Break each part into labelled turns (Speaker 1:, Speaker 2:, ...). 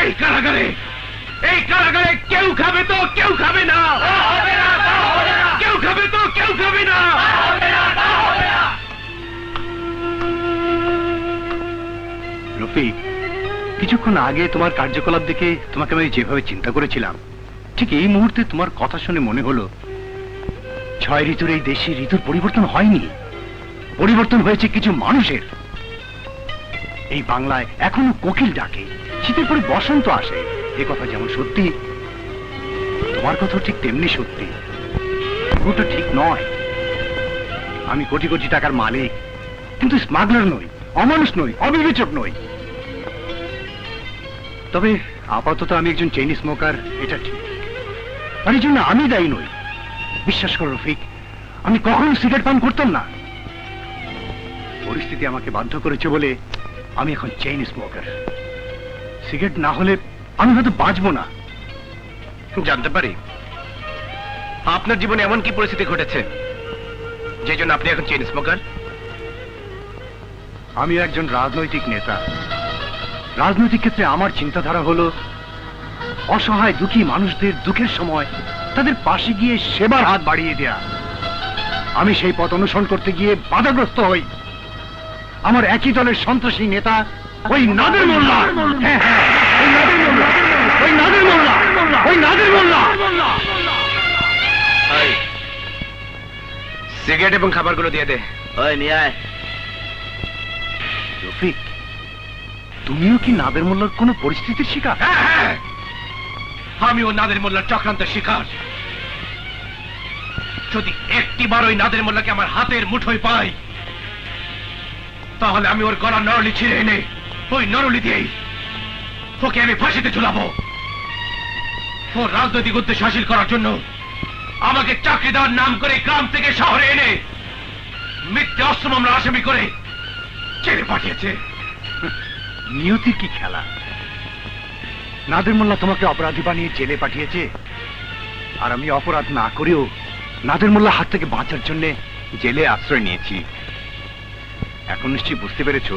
Speaker 1: এই কারাগারে কেউ খাবে তো কেউ খাবে না, কেউ খাবে তো কেউ খাবে না। রফিক, কিছুক্ষণ আগে তোমার কার্যকলাপ দেখে তোমাকে আমি যেভাবে চিন্তা করেছিলাম, ঠিক এই মুহূর্তে তোমার কথা শুনে মনে হলো 6 ঋতুর এই দেশে ঋতুর পরিবর্তন হয়নি, পরিবর্তন হয়েছে কিছু মানুষের। এই বাংলায় এখনো কোকিল ডাকে, শীতের পরে বসন্ত আসে, এ কথা যেমন সত্যি, তোমার কথা ঠিক তেমনি সত্যি। ওটা ঠিক নয়। আমি কোটি কোটি টাকার মালিক, কিন্তু স্মাগলার নই, অমানুষ নই, অবিবেচক নই। তবে আপাতত আমি একজন চেইন স্মোকার, এটা ঠিক। আর এই জন্য আমি দায়ী নই। বিশ্বাস করো রফিক, আমি কখনো সিগারেট পান করতাম না। পরিস্থিতি আমাকে বাধ্য করেছে বলে আমি এখন চেইন স্মোকার। সিগারেট না হলে আমি হয়তো বাঁচবো না। জানতে পারি আপনার জীবনে এমন কি পরিস্থিতি ঘটেছে যে জন্য আপনি এখন চেইন স্মোকার? আমি একজন রাজনৈতিক নেতা। রাজনৈতিক ক্ষেত্রে আমার চিন্তাধারা হলো অসহায় দুঃখী মানুষদের দুঃখের সময় তাদের পাশে গিয়ে সেবার হাত বাড়িয়ে দেয়া। আমি সেই পথ অনুসরণ করতে গিয়ে বাধাগ্রস্ত হই। আমার একই দলের সন্ত্রাসী নেতা ওই নাদের মোল্লা, হ্যাঁ হ্যাঁ, ওই নাদের মোল্লা, ওই নাদের মোল্লা, ওই নাদের মোল্লা। সিগারেট এবং খাবারগুলো দিয়ে দে।
Speaker 2: ওই নিয়ে আয়।
Speaker 1: রফিক, তুমিও কি নাদের মোল্লার কোন পরিস্থিতির শিকার? হ্যাঁ, আমিও নাদের মোল্লার চক্রান্তের শিকার। যদি একটিবার ওই নাদের মোল্লাকে আমার হাতের মুঠোয় পাই, তাহলে আমি ওর গলার নরলি ছিঁড়ে এনে ওই নরলি দিয়েই ওকে আমি ফাঁসিতে ঝুলাবো। ওর রাজনৈতিক উদ্দেশ্য হাসিল করার জন্য আমাকে চাকরি দেওয়ার নাম করে গ্রাম থেকে শহরে এনে মিথ্যে অস্ত্র মামলা আসামি করে জেলে পাঠিয়েছে। নিয়তির কি খেলা! নাদের মোল্লা তোমাকে অপরাধী বানিয়ে জেলে পাঠিয়েছে, আর আমি অপরাধ না করেও নাদের মোল্লা হাত থেকে বাঁচার জন্য জেলে আশ্রয় নিয়েছি। এখন নিশ্চয়ই বুঝতে পেরেছ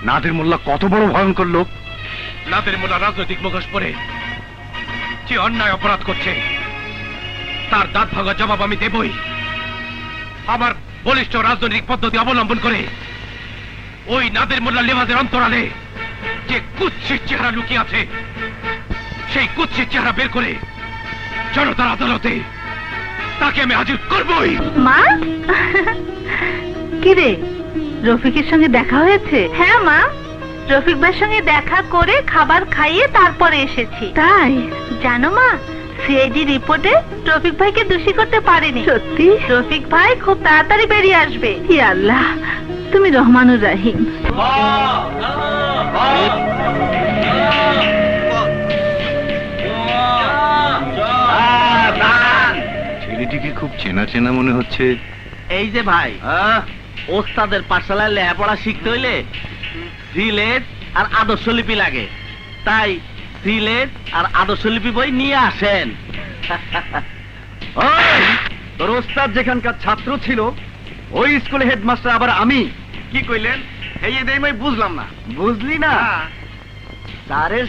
Speaker 1: নাদের মোল্লা কত বড় ভয়ঙ্কর লোক। নাদের মোল্লা রাজনৈতিক মুখোশ পরে যে অন্যায় অপরাধ করছে তার দাঁত ভাঙা জবাব আমি দেবই। আমার বলিষ্ঠ রাজনৈতিক পদ্ধতি অবলম্বন করে ওই নাদের মোল্লা লেবাজের অন্তরালে যে কুৎসিত চেহারা লুকিয়ে আছে, সেই কুৎসিত চেহারা বের করে জনতার আদালতে তাকে আমি হাজির করবই।
Speaker 3: মা, কি রে, রফিকের সঙ্গে দেখা হয়েছে? হ্যাঁ মা, রফিক ভাইয়ের সঙ্গে দেখা করে খাবার খাইয়ে তারপরে এসেছি। তাই? জানো মা, সিআইডি রিপোর্টে রফিক ভাইকে দোষী করতে পারেনি। সত্যি? রফিক ভাই খুব তাড়াতাড়ি বেরিয়ে আসবে। হি আল্লাহ, তুমি রহমানুর রাহিম।
Speaker 1: ছেলেটিকে খুব চেনা চেনা মনে হচ্ছে।
Speaker 2: এই যে ভাই, ওস্তাদের পাঠশালায় লেখাপড়া শিখতে হইলে সিলেট আর আদর্শলিপি লাগে, তাই সিলেট আর আদর্শলিপি বই নিয়ে আসেন।
Speaker 1: তোর ওস্তাদ যেখানকার ছাত্র ছিল ওই স্কুলে হেডমাস্টার আবার আমি। কি কইলেন? এই দেই মই বুঝলাম না। বুঝলি না? স্যারের